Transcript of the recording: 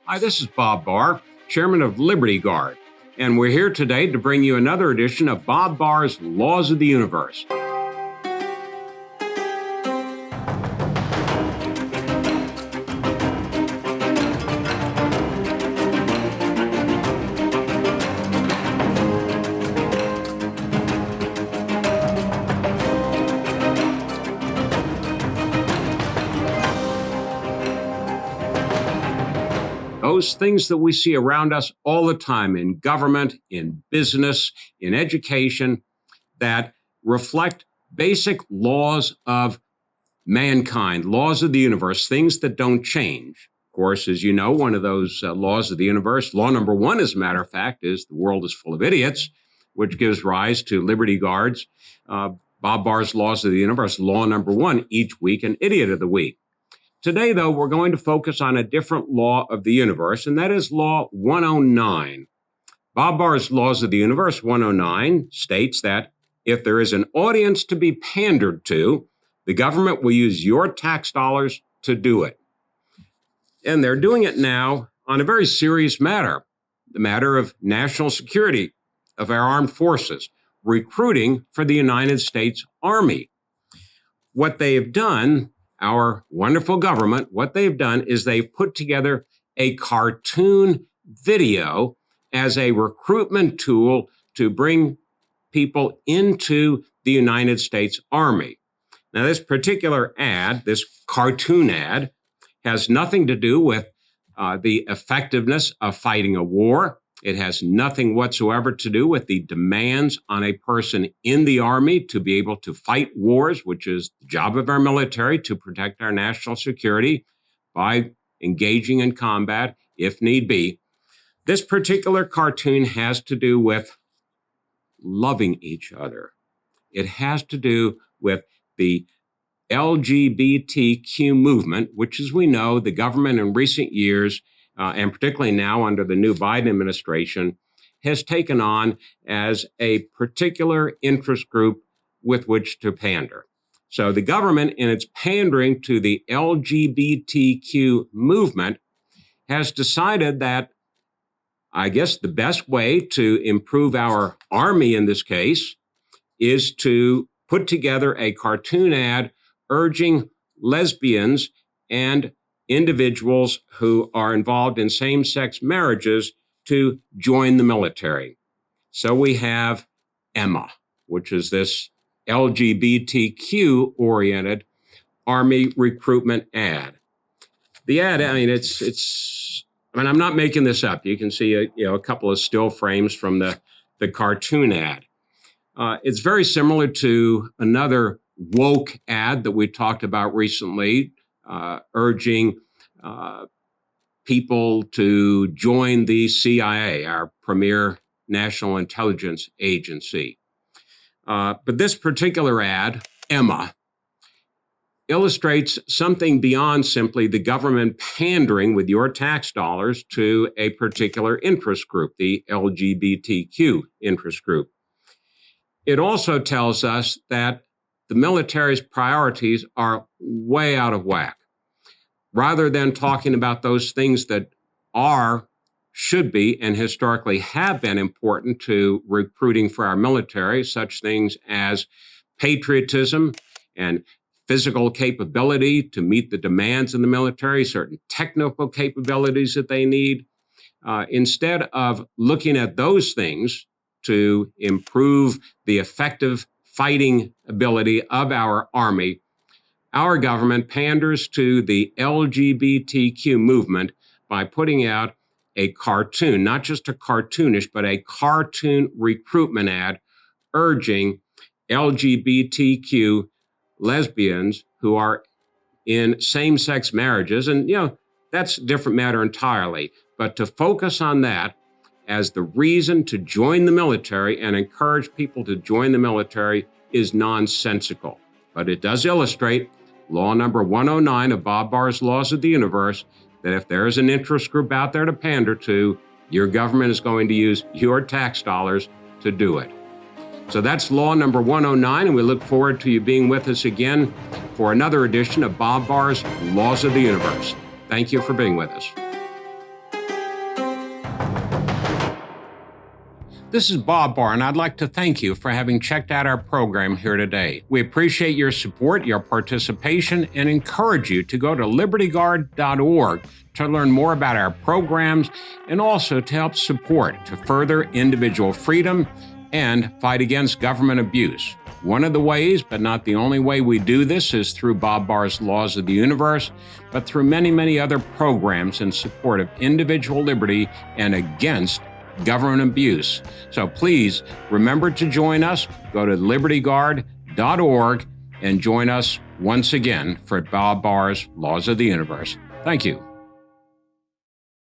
Hi, this is Bob Barr, Chairman of Liberty Guard, and we're here today to bring you another edition of Bob Barr's Laws of the Universe. Those things that we see around us all the time in government, in business, in education, that reflect basic laws of mankind, laws of the universe, things that don't change. Of course, as you know, one of those laws of the universe, law number one, as a matter of fact, is the world is full of idiots, which gives rise to Liberty Guard's Bob Barr's Laws of the Universe, law number one, each week, an idiot of the week. Today, though, we're going to focus on a different law of the universe, and that is Law 109. Bob Barr's Laws of the Universe 109 states that if there is an audience to be pandered to, the government will use your tax dollars to do it. And they're doing it now on a very serious matter, the matter of national security of our armed forces, recruiting for the United States Army. What they have done, our wonderful government, what they've done is they've put together a cartoon video as a recruitment tool to bring people into the United States Army. Now, this particular ad, this cartoon ad, has nothing to do with the effectiveness of fighting a war. It has nothing whatsoever to do with the demands on a person in the Army to be able to fight wars, which is the job of our military, to protect our national security by engaging in combat if need be. This particular cartoon has to do with loving each other. It has to do with the LGBTQ movement, which, as we know, the government in recent years, and particularly now under the new Biden administration, has taken on as a particular interest group with which to pander. So the government, in its pandering to the LGBTQ movement, has decided that, I guess, the best way to improve our Army in this case is to put together a cartoon ad urging lesbians and individuals who are involved in same-sex marriages to join the military. So we have Emma, which is this LGBTQ-oriented Army recruitment ad. The ad, I'm not making this up. You can see a couple of still frames from the cartoon ad. It's very similar to another woke ad that we talked about recently, urging people to join the CIA, our premier national intelligence agency. But this particular ad, Emma, illustrates something beyond simply the government pandering with your tax dollars to a particular interest group, the LGBTQ interest group. It also tells us that the military's priorities are way out of whack. Rather than talking about those things that should be, and historically have been important to recruiting for our military, such things as patriotism and physical capability to meet the demands in the military, certain technical capabilities that they need, instead of looking at those things to improve the effective fighting ability of our Army, our government panders to the LGBTQ movement by putting out a cartoon, not just a cartoonish, but a cartoon recruitment ad urging LGBTQ lesbians who are in same-sex marriages. And, that's a different matter entirely. But to focus on that as the reason to join the military and encourage people to join the military is nonsensical. But it does illustrate law number 109 of Bob Barr's Laws of the Universe, that if there is an interest group out there to pander to, your government is going to use your tax dollars to do it. So that's law number 109, and we look forward to you being with us again for another edition of Bob Barr's Laws of the Universe. Thank you for being with us. This is Bob Barr, and I'd like to thank you for having checked out our program here today. We appreciate your support, your participation, and encourage you to go to libertyguard.org to learn more about our programs and also to help support to further individual freedom and fight against government abuse. One of the ways, but not the only way we do this, is through Bob Barr's Laws of the Universe, but through many, many other programs in support of individual liberty and against government abuse. So please remember to join us. Go to libertyguard.org and join us once again for Bob Barr's Laws of the Universe. Thank you.